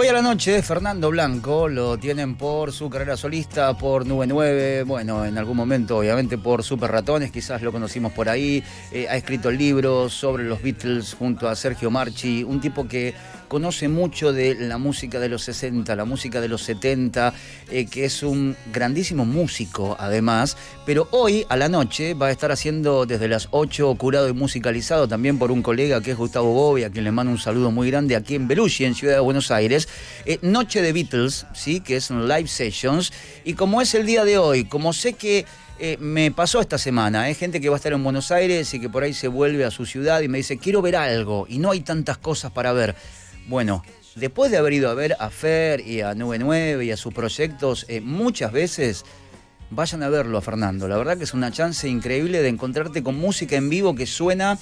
Hoy a la noche, Fernando Blanco, lo tienen por su carrera solista, por Nube 9, bueno, en algún momento obviamente por Super Ratones, quizás lo conocimos por ahí, ha escrito libros sobre los Beatles junto a Sergio Marchi, un tipo que conoce mucho de la música de los 60, la música de los 70, que es un grandísimo músico además, pero hoy a la noche va a estar haciendo desde las 8 curado y musicalizado también por un colega que es Gustavo Bobbi, a quien le mando un saludo muy grande aquí en Belushi, en Ciudad de Buenos Aires. Noche de Beatles, ¿sí? Que es un live sessions, y como es el día de hoy, como sé que me pasó esta semana, gente que va a estar en Buenos Aires y que por ahí se vuelve a su ciudad y me dice, quiero ver algo, y no hay tantas cosas para ver. Bueno, después de haber ido a ver a Fer y a Nube 9 y a sus proyectos, muchas veces vayan a verlo a Fernando. La verdad que es una chance increíble de encontrarte con música en vivo que suena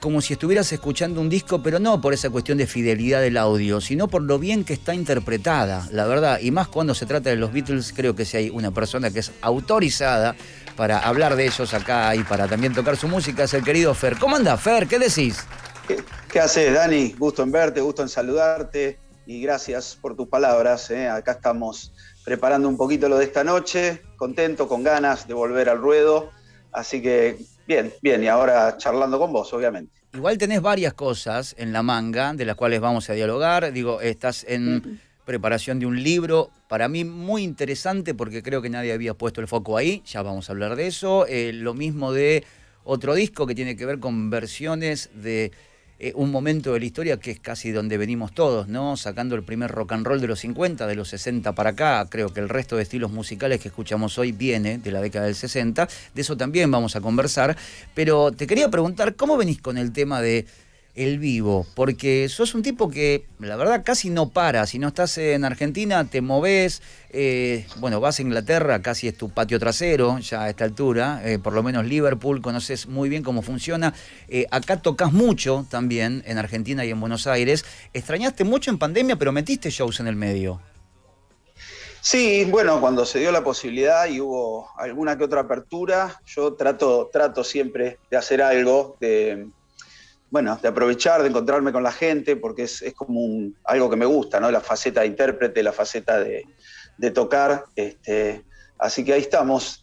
como si estuvieras escuchando un disco, pero no por esa cuestión de fidelidad del audio, sino por lo bien que está interpretada, la verdad. Y más cuando se trata de los Beatles, creo que si hay una persona que es autorizada para hablar de ellos acá y para también tocar su música, es el querido Fer. ¿Cómo anda, Fer? ¿Qué decís? ¿Qué haces, Dani? Gusto en verte, gusto en saludarte y gracias por tus palabras. Acá estamos preparando un poquito lo de esta noche, contento, con ganas de volver al ruedo. Así que bien, y ahora charlando con vos, obviamente. Igual tenés varias cosas en la manga de las cuales vamos a dialogar. Digo, estás en preparación de un libro, para mí muy interesante porque creo que nadie había puesto el foco ahí, ya vamos a hablar de eso. Lo mismo de otro disco que tiene que ver con versiones de un momento de la historia que es casi donde venimos todos, ¿no? Sacando el primer rock and roll de los 50, de los 60 para acá, creo que el resto de estilos musicales que escuchamos hoy viene de la década del 60, de eso también vamos a conversar, pero te quería preguntar, ¿cómo venís con el tema de el vivo? Porque sos un tipo que, la verdad, casi no para. Si no estás en Argentina, te movés, bueno, vas a Inglaterra, casi es tu patio trasero, ya a esta altura, por lo menos Liverpool, conoces muy bien cómo funciona. Acá tocas mucho también, en Argentina y en Buenos Aires. Extrañaste mucho en pandemia, pero metiste shows en el medio. Sí, bueno, cuando se dio la posibilidad y hubo alguna que otra apertura, yo trato siempre de hacer algo, de aprovechar, de encontrarme con la gente, porque es como algo que me gusta, ¿no? La faceta de intérprete, la faceta de tocar. Así que ahí estamos,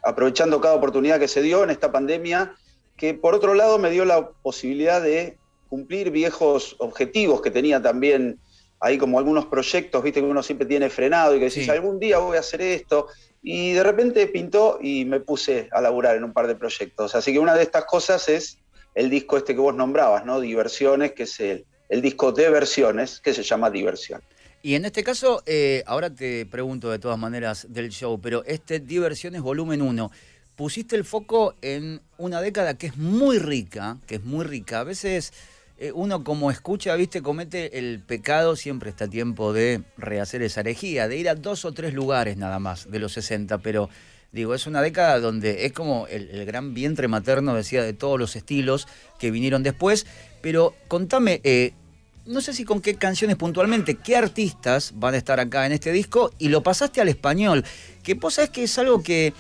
aprovechando cada oportunidad que se dio en esta pandemia, que por otro lado me dio la posibilidad de cumplir viejos objetivos que tenía también ahí, como algunos proyectos, viste, que uno siempre tiene frenado y que decís, Sí. algún día voy a hacer esto. Y de repente pintó y me puse a laburar en un par de proyectos. Así que una de estas cosas es el disco este que vos nombrabas, ¿no? Diversiones, que es el disco de versiones, que se llama Diversión. Y en este caso, ahora te pregunto de todas maneras del show, pero Diversiones Volumen 1, pusiste el foco en una década que es muy rica, A veces uno como escucha, viste, comete el pecado, siempre está a tiempo de rehacer esa herejía, de ir a 2 o 3 lugares nada más de los 60, pero digo, es una década donde es como el gran vientre materno, decía, de todos los estilos que vinieron después. Pero contame, no sé si con qué canciones puntualmente, qué artistas van a estar acá en este disco, y lo pasaste al español, que vos sabés que es algo que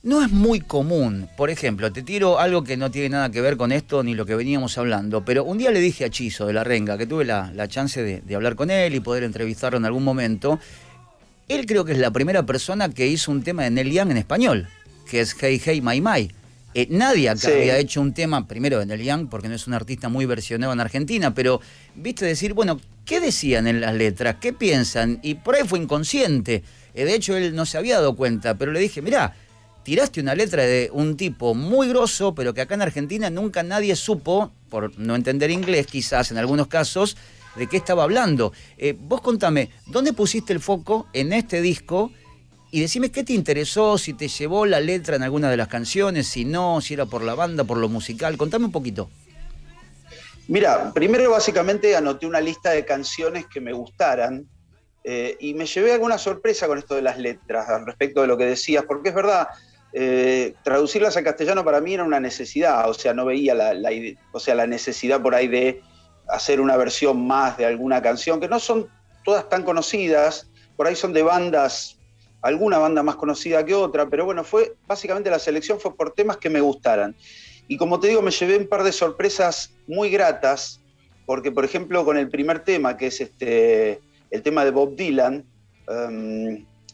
no es muy común. Por ejemplo, te tiro algo que no tiene nada que ver con esto ni lo que veníamos hablando, pero un día le dije a Chizo de la Renga, que tuve la chance de hablar con él y poder entrevistarlo en algún momento. Él creo que es la primera persona que hizo un tema de Neil Young en español, que es Hey Hey My My. Nadie acá había hecho un tema, primero de Neil Young, porque no es un artista muy versionado en Argentina, pero viste decir, bueno, ¿qué decían en las letras? ¿Qué piensan? Y por ahí fue inconsciente. De hecho, él no se había dado cuenta, pero le dije, mirá, tiraste una letra de un tipo muy grosso, pero que acá en Argentina nunca nadie supo, por no entender inglés quizás en algunos casos, de qué estaba hablando. Vos contame, ¿dónde pusiste el foco en este disco? Y decime qué te interesó, si te llevó la letra en alguna de las canciones, si no, si era por la banda, por lo musical. Contame un poquito. Mira, primero básicamente anoté una lista de canciones que me gustaran y me llevé alguna sorpresa con esto de las letras al respecto de lo que decías, porque es verdad, traducirlas al castellano para mí era una necesidad, o sea, no veía la necesidad por ahí de hacer una versión más de alguna canción, que no son todas tan conocidas, por ahí son de bandas, alguna banda más conocida que otra, pero bueno, básicamente la selección fue por temas que me gustaran. Y como te digo, me llevé un par de sorpresas muy gratas, porque por ejemplo con el primer tema, que es el tema de Bob Dylan,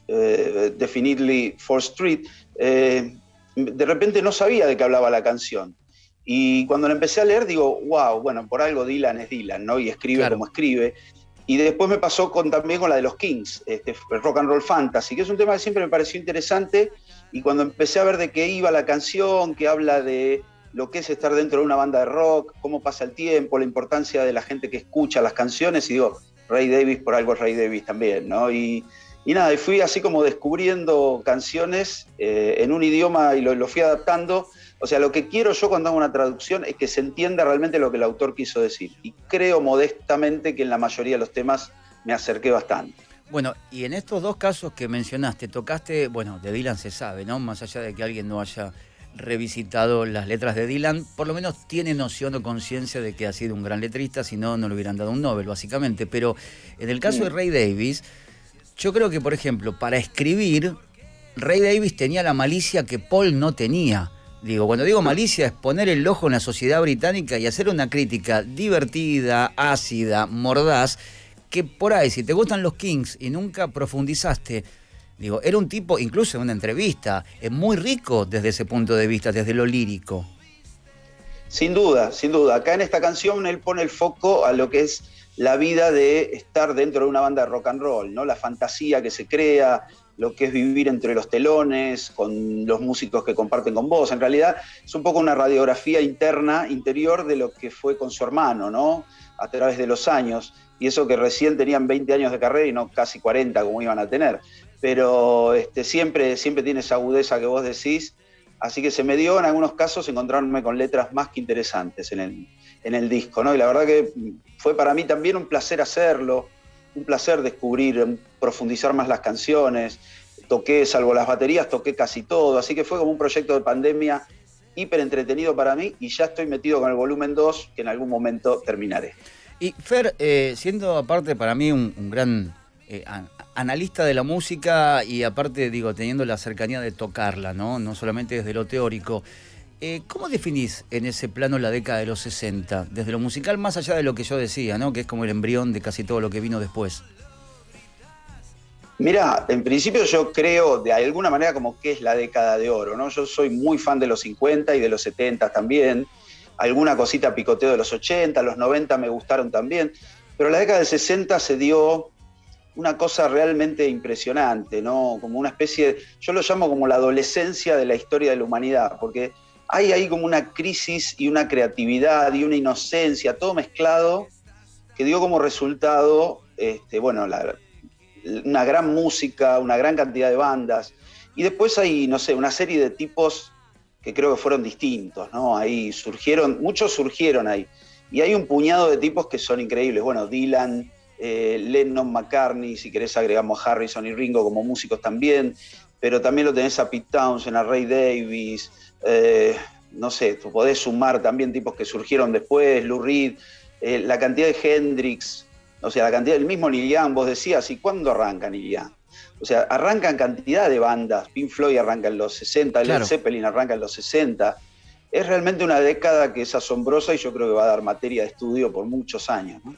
Definitely 4th Street, de repente no sabía de qué hablaba la canción. Y cuando la empecé a leer digo, wow, bueno, por algo Dylan es Dylan, ¿no? Y escribe Claro. como escribe. Y después me pasó también con la de los Kings, el Rock and Roll Fantasy, que es un tema que siempre me pareció interesante. Y cuando empecé a ver de qué iba la canción, que habla de lo que es estar dentro de una banda de rock, cómo pasa el tiempo, la importancia de la gente que escucha las canciones, y digo, Ray Davies por algo es Ray Davies también, ¿no? Y nada, y fui así como descubriendo canciones en un idioma y lo fui adaptando. O sea, lo que quiero yo cuando hago una traducción es que se entienda realmente lo que el autor quiso decir. Y creo modestamente que en la mayoría de los temas me acerqué bastante. Bueno, y en estos dos casos que mencionaste, tocaste, bueno, de Dylan se sabe, ¿no? Más allá de que alguien no haya revisitado las letras de Dylan, por lo menos tiene noción o conciencia de que ha sido un gran letrista, si no, no le hubieran dado un Nobel, básicamente. Pero en el caso de Ray Davies, yo creo que, por ejemplo, para escribir, Ray Davies tenía la malicia que Paul no tenía. Digo, cuando digo malicia es poner el ojo en la sociedad británica y hacer una crítica divertida, ácida, mordaz, que por ahí, si te gustan los Kings y nunca profundizaste, digo, era un tipo, incluso en una entrevista, es muy rico desde ese punto de vista, desde lo lírico. Sin duda, sin duda. Acá en esta canción él pone el foco a lo que es la vida de estar dentro de una banda de rock and roll, ¿no? La fantasía que se crea, lo que es vivir entre los telones, con los músicos que comparten con vos. En realidad es un poco una radiografía interna, interior de lo que fue con su hermano, ¿no? A través de los años. Y eso que recién tenían 20 años de carrera y no casi 40 como iban a tener. Pero siempre tiene esa agudeza que vos decís. Así que se me dio en algunos casos encontrarme con letras más que interesantes en el disco, ¿no? Y la verdad que fue para mí también un placer hacerlo, un placer descubrir, profundizar más las canciones. Toqué, salvo las baterías, toqué casi todo. Así que fue como un proyecto de pandemia hiper entretenido para mí y ya estoy metido con el volumen 2, que en algún momento terminaré. Y Fer, siendo aparte para mí un gran analista de la música y aparte, digo, teniendo la cercanía de tocarla, ¿no? No solamente desde lo teórico, ¿cómo definís en ese plano la década de los 60? Desde lo musical, más allá de lo que yo decía, ¿no? Que es como el embrión de casi todo lo que vino después. Mirá, en principio yo creo de alguna manera como que es la década de oro, ¿no? Yo soy muy fan de los 50 y de los 70 también. Alguna cosita picoteo de los 80, los 90 me gustaron también. Pero la década del 60 se dio una cosa realmente impresionante, ¿no? Como una especie, yo lo llamo como la adolescencia de la historia de la humanidad, porque hay ahí como una crisis y una creatividad y una inocencia, todo mezclado, que dio como resultado, bueno, una gran música, una gran cantidad de bandas. Y después hay, no sé, una serie de tipos que creo que fueron distintos, ¿no? Ahí muchos surgieron ahí. Y hay un puñado de tipos que son increíbles. Bueno, Dylan, Lennon, McCartney, si querés agregamos a Harrison y Ringo como músicos también, pero también lo tenés a Pete Townshend, a Ray Davies, no sé, tú podés sumar también tipos que surgieron después, Lou Reed, la cantidad de Hendrix, o sea, la cantidad del mismo Neil Young, vos decías, ¿y cuándo arranca Neil Young? O sea, arrancan cantidad de bandas, Pink Floyd arranca en los 60, Claro. Led Zeppelin arranca en los 60, es realmente una década que es asombrosa y yo creo que va a dar materia de estudio por muchos años, ¿no?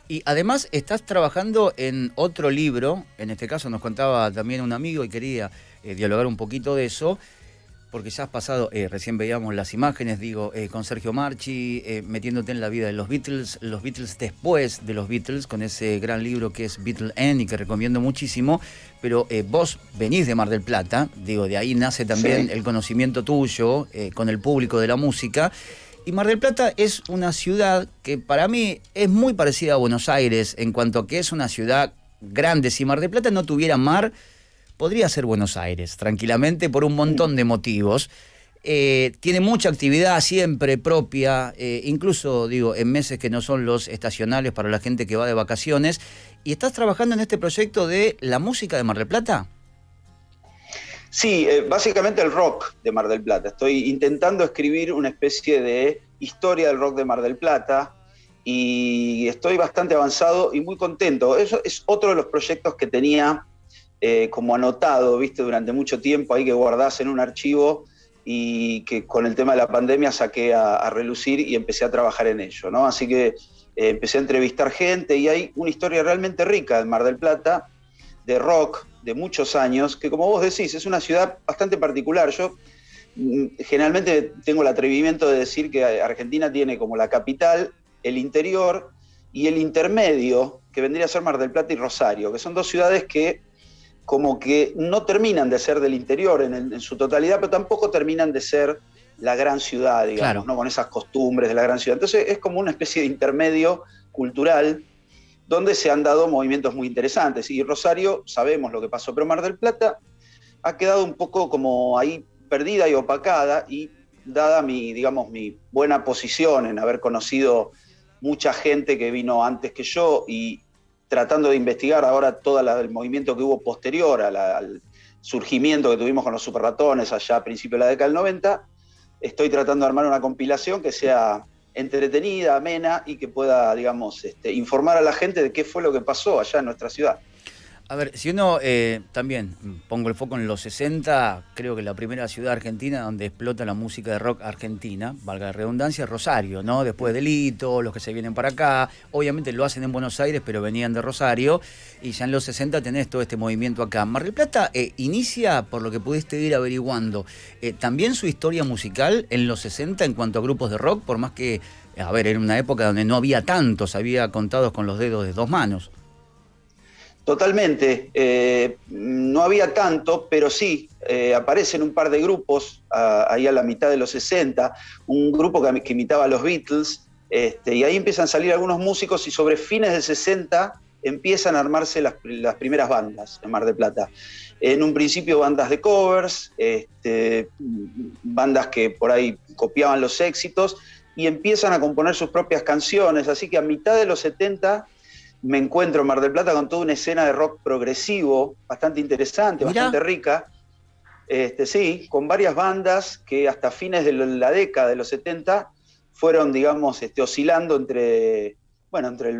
Y además estás trabajando en otro libro, en este caso nos contaba también un amigo y quería dialogar un poquito de eso, porque ya has pasado, recién veíamos las imágenes, digo, con Sergio Marchi, metiéndote en la vida de los Beatles después de los Beatles, con ese gran libro que es Beatle End y que recomiendo muchísimo, pero vos venís de Mar del Plata, digo, de ahí nace también el conocimiento tuyo con el público de la música. Y Mar del Plata es una ciudad que para mí es muy parecida a Buenos Aires en cuanto a que es una ciudad grande. Si Mar del Plata no tuviera mar, podría ser Buenos Aires, tranquilamente, por un montón de motivos. Tiene mucha actividad siempre propia, incluso, digo, en meses que no son los estacionales para la gente que va de vacaciones. ¿Y estás trabajando en este proyecto de la música de Mar del Plata? Sí, básicamente el rock de Mar del Plata. Estoy intentando escribir una especie de historia del rock de Mar del Plata y estoy bastante avanzado y muy contento. Eso es otro de los proyectos que tenía como anotado, viste, durante mucho tiempo, ahí que guardás en un archivo y que con el tema de la pandemia saqué a relucir y empecé a trabajar en ello, ¿no? Así que empecé a entrevistar gente y hay una historia realmente rica en Mar del Plata, de rock, de muchos años, que como vos decís, es una ciudad bastante particular. Yo generalmente tengo el atrevimiento de decir que Argentina tiene como la capital, el interior y el intermedio, que vendría a ser Mar del Plata y Rosario, que son dos ciudades que como que no terminan de ser del interior en su totalidad, pero tampoco terminan de ser la gran ciudad, digamos, Claro. ¿no? Con esas costumbres de la gran ciudad. Entonces es como una especie de intermedio cultural donde se han dado movimientos muy interesantes. Y Rosario, sabemos lo que pasó, pero Mar del Plata ha quedado un poco como ahí perdida y opacada, y dada digamos, mi buena posición en haber conocido mucha gente que vino antes que yo y tratando de investigar ahora todo el movimiento que hubo posterior al surgimiento que tuvimos con los superratones allá a principios de la década del 90, estoy tratando de armar una compilación que sea entretenida, amena y que pueda, digamos, informar a la gente de qué fue lo que pasó allá en nuestra ciudad. A ver, si uno también pongo el foco en los 60, creo que la primera ciudad argentina donde explota la música de rock argentina, valga la redundancia, es Rosario, ¿no? Después de Lito, los que se vienen para acá, obviamente lo hacen en Buenos Aires, pero venían de Rosario, y ya en los 60 tenés todo este movimiento acá. Mar del Plata inicia, por lo que pudiste ir averiguando, también su historia musical en los 60 en cuanto a grupos de rock, por más que, a ver, era una época donde no había tantos, había contados con los dedos de dos manos. Totalmente, no había tanto, pero sí, aparecen un par de grupos ahí a la mitad de los 60, un grupo que imitaba a los Beatles, y ahí empiezan a salir algunos músicos y sobre fines de 60 empiezan a armarse las primeras bandas en Mar del Plata. En un principio bandas de covers, bandas que por ahí copiaban los éxitos y empiezan a componer sus propias canciones, así que a mitad de los 70 me encuentro en Mar del Plata con toda una escena de rock progresivo, bastante interesante, Mirá. bastante rica. Sí, con varias bandas que hasta fines de la década de los 70 fueron, digamos, oscilando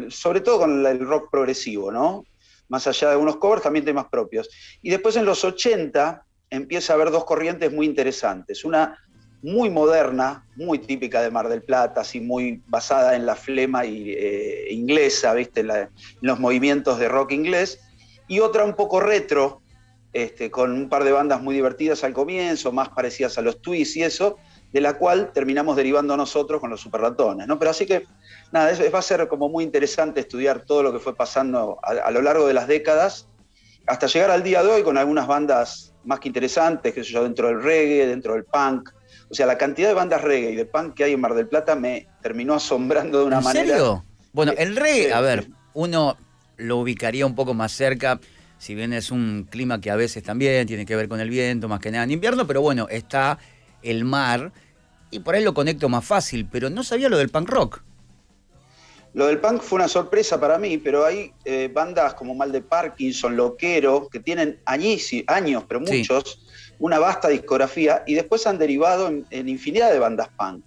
sobre todo con el rock progresivo, ¿no? Más allá de algunos covers, también temas propios. Y después en los 80 empieza a haber dos corrientes muy interesantes. Una muy moderna, muy típica de Mar del Plata, así muy basada en la flema inglesa, ¿viste? En los movimientos de rock inglés, y otra un poco retro, con un par de bandas muy divertidas al comienzo, más parecidas a los Twists y eso, de la cual terminamos derivando nosotros con los Superratones, ¿no? Pero así que, nada, va a ser como muy interesante estudiar todo lo que fue pasando a lo largo de las décadas, hasta llegar al día de hoy con algunas bandas más que interesantes, qué sé yo, dentro del reggae, dentro del punk. O sea, la cantidad de bandas reggae y de punk que hay en Mar del Plata me terminó asombrando de una manera. ¿En serio? Bueno, el reggae, Sí, a ver, sí. uno lo ubicaría un poco más cerca, si bien es un clima que a veces también tiene que ver con el viento, más que nada en invierno, pero bueno, está el mar y por ahí lo conecto más fácil, pero no sabía lo del punk rock. Lo del punk fue una sorpresa para mí, pero hay bandas como Mal de Parkinson, Loquero, que tienen años, pero Sí. muchos, una vasta discografía, y después han derivado en infinidad de bandas punk.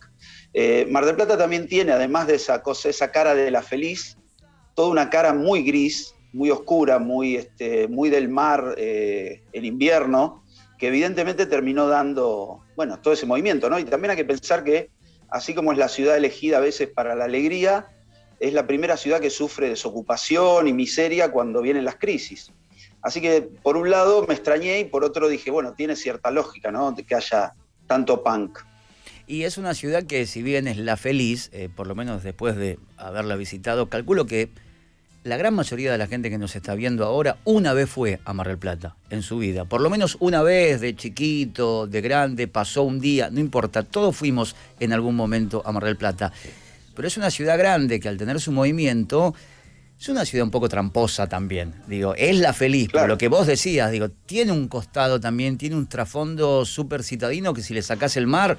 Mar del Plata también tiene, además de esa cosa, esa cara de la feliz, toda una cara muy gris, muy oscura, muy del mar en invierno, que evidentemente terminó dando, bueno, todo ese movimiento, ¿no? Y también hay que pensar que, así como es la ciudad elegida a veces para la alegría, es la primera ciudad que sufre desocupación y miseria cuando vienen las crisis. Así que, por un lado, me extrañé y por otro dije, bueno, tiene cierta lógica, ¿no? De que haya tanto punk. Y es una ciudad que, si bien es la feliz, por lo menos después de haberla visitado, calculo que la gran mayoría de la gente que nos está viendo ahora una vez fue a Mar del Plata en su vida. Por lo menos una vez, de chiquito, de grande, pasó un día, no importa, todos fuimos en algún momento a Mar del Plata. Pero es una ciudad grande que al tener su movimiento, es una ciudad un poco tramposa también. Digo, es la feliz, Claro. pero lo que vos decías, digo, tiene un costado también, tiene un trasfondo súper citadino que si le sacás el mar,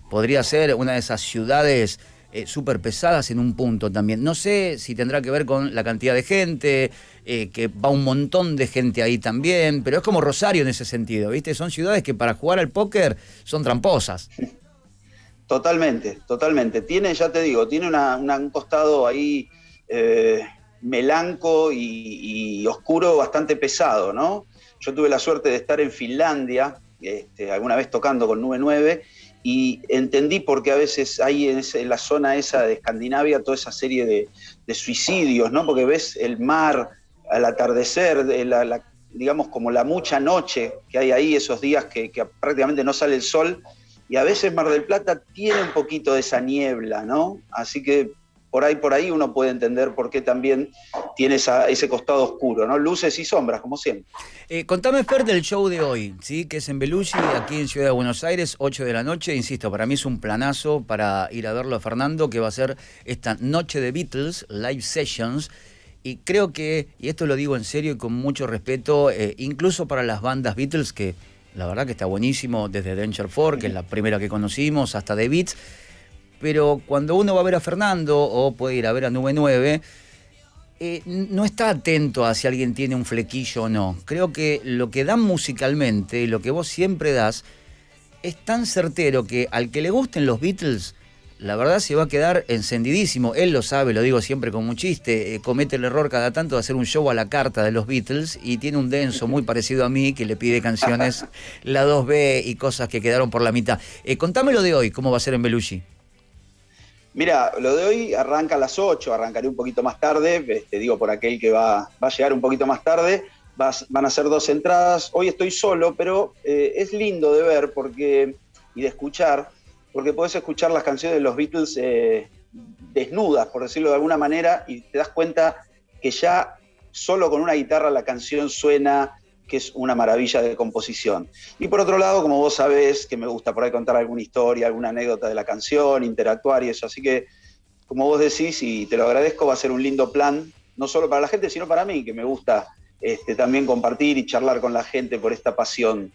podría ser una de esas ciudades súper pesadas en un punto también. No sé si tendrá que ver con la cantidad de gente, que va un montón de gente ahí también, pero es como Rosario en ese sentido, ¿viste? Son ciudades que para jugar al póker son tramposas. Totalmente, totalmente. Tiene, ya te digo, tiene un costado ahí melanco y oscuro bastante pesado, ¿no? Yo tuve la suerte de estar en Finlandia, alguna vez tocando con Nube 9, y entendí por qué a veces hay en la zona esa de Escandinavia toda esa serie de suicidios, ¿no? Porque ves el mar al atardecer, digamos como la mucha noche que hay ahí, esos días que prácticamente no sale el sol, y a veces Mar del Plata tiene un poquito de esa niebla, ¿no? Así que por ahí uno puede entender por qué también tiene ese costado oscuro, ¿no? Luces y sombras, como siempre. Contame, Fer, del show de hoy, ¿sí? Que es en Belushi, aquí en Ciudad de Buenos Aires, 8 de la noche. Insisto, para mí es un planazo para ir a verlo a Fernando, que va a ser esta noche de Beatles, Live Sessions. Y creo que, y esto lo digo en serio y con mucho respeto, incluso para las bandas Beatles, que la verdad que está buenísimo, desde Danger 4, que es la primera que conocimos, hasta The Beats. Pero cuando uno va a ver a Fernando, o puede ir a ver a Nube 9, no está atento a si alguien tiene un flequillo o no. Creo que lo que dan musicalmente, lo que vos siempre das, es tan certero que al que le gusten los Beatles, la verdad se va a quedar encendidísimo. Él lo sabe, lo digo siempre como un chiste, comete el error cada tanto de hacer un show a la carta de los Beatles y tiene un denso muy parecido a mí que le pide canciones la 2B y cosas que quedaron por la mitad. Contame lo de hoy, ¿cómo va a ser en Belushi? Mira, lo de hoy arranca a las 8, arrancaré un poquito más tarde, digo por aquel que va a llegar un poquito más tarde, van a ser 2 entradas, hoy estoy solo, pero es lindo de ver y de escuchar, porque podés escuchar las canciones de los Beatles desnudas, por decirlo de alguna manera, y te das cuenta que ya solo con una guitarra la canción suena, que es una maravilla de composición. Y por otro lado, como vos sabés, que me gusta por ahí contar alguna historia, alguna anécdota de la canción, interactuar y eso, así que, como vos decís, y te lo agradezco, va a ser un lindo plan, no solo para la gente, sino para mí, que me gusta también compartir y charlar con la gente por esta pasión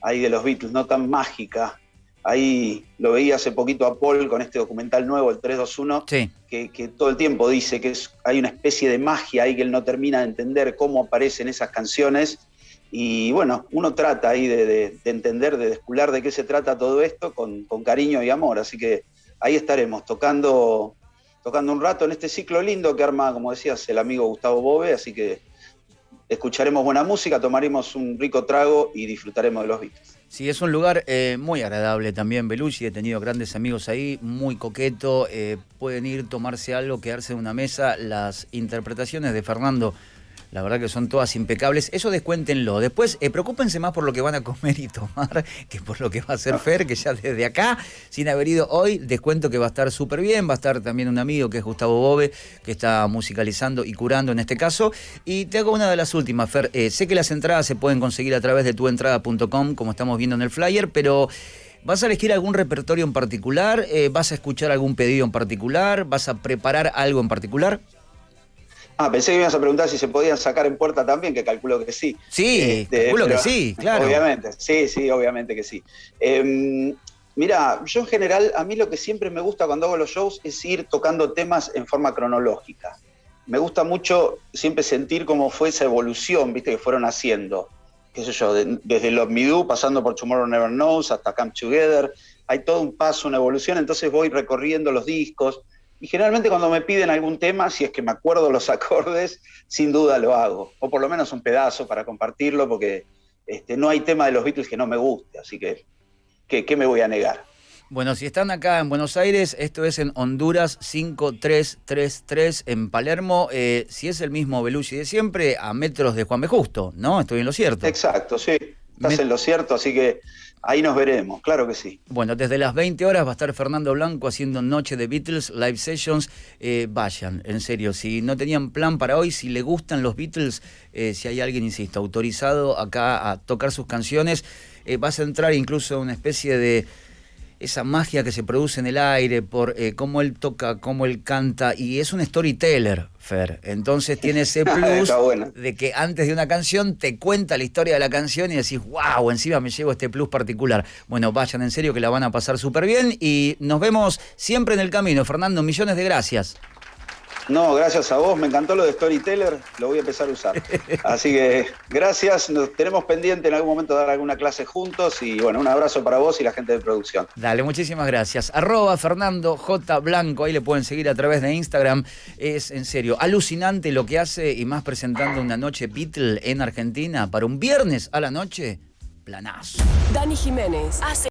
ahí de los Beatles, no tan mágica. Ahí lo veía hace poquito a Paul con este documental nuevo, el 321, sí, que todo el tiempo dice que hay una especie de magia ahí que él no termina de entender cómo aparecen esas canciones. Y bueno, uno trata ahí de entender, de descubrir de qué se trata todo esto con cariño y amor. Así que ahí estaremos tocando un rato en este ciclo lindo que arma, como decías, el amigo Gustavo Bove. Así que escucharemos buena música, tomaremos un rico trago y disfrutaremos de los Beatles. Sí, es un lugar muy agradable también, Belushi. He tenido grandes amigos ahí, muy coqueto. Pueden ir, tomarse algo, quedarse en una mesa. Las interpretaciones de Fernando, la verdad que son todas impecables. Eso descuéntenlo. Después, preocúpense más por lo que van a comer y tomar que por lo que va a hacer Fer, que ya desde acá, sin haber ido hoy, descuento que va a estar súper bien. Va a estar también un amigo que es Gustavo Bove, que está musicalizando y curando en este caso. Y te hago una de las últimas, Fer. Sé que las entradas se pueden conseguir a través de tuentrada.com, como estamos viendo en el flyer, pero ¿vas a elegir algún repertorio en particular? ¿Vas a escuchar algún pedido en particular? ¿Vas a preparar algo en particular? Pensé que me ibas a preguntar si se podían sacar en puerta también, que calculo que sí. Sí, calculo que sí, claro. Obviamente, sí, obviamente que sí. Mira, yo en general, a mí lo que siempre me gusta cuando hago los shows es ir tocando temas en forma cronológica. Me gusta mucho siempre sentir cómo fue esa evolución, viste, que fueron haciendo. Qué sé yo, desde Love Me Do, pasando por Tomorrow Never Knows, hasta Come Together. Hay todo un paso, una evolución, entonces voy recorriendo los discos. Y generalmente cuando me piden algún tema, si es que me acuerdo los acordes, sin duda lo hago. O por lo menos un pedazo para compartirlo, porque no hay tema de los Beatles que no me guste. Así que, ¿qué me voy a negar? Bueno, si están acá en Buenos Aires, esto es en Honduras 5333 en Palermo. Si es el mismo Belushi de siempre, a metros de Juan B. Justo, ¿no? Estoy en lo cierto. Exacto, sí. Estás en lo cierto, así que ahí nos veremos, claro que sí. Bueno, desde las 20 horas va a estar Fernando Blanco haciendo Noche de Beatles, Live Sessions. Vayan, en serio, si no tenían plan para hoy, si le gustan los Beatles, si hay alguien, insisto, autorizado acá a tocar sus canciones, vas a entrar incluso en una especie de esa magia que se produce en el aire por cómo él toca, cómo él canta, y es un storyteller, Fer. Entonces tiene ese plus de que antes de una canción te cuenta la historia de la canción y decís, wow, encima me llevo este plus particular. Bueno, vayan, en serio que la van a pasar súper bien y nos vemos siempre en el camino. Fernando, millones de gracias. No, gracias a vos, me encantó lo de Storyteller, lo voy a empezar a usar. Así que gracias, nos tenemos pendiente en algún momento dar alguna clase juntos y bueno, un abrazo para vos y la gente de producción. Dale, muchísimas gracias. @Fernando J. Blanco, ahí le pueden seguir a través de Instagram. Es en serio alucinante lo que hace y más presentando una noche Beatle en Argentina para un viernes a la noche, planazo. Dani Jiménez hace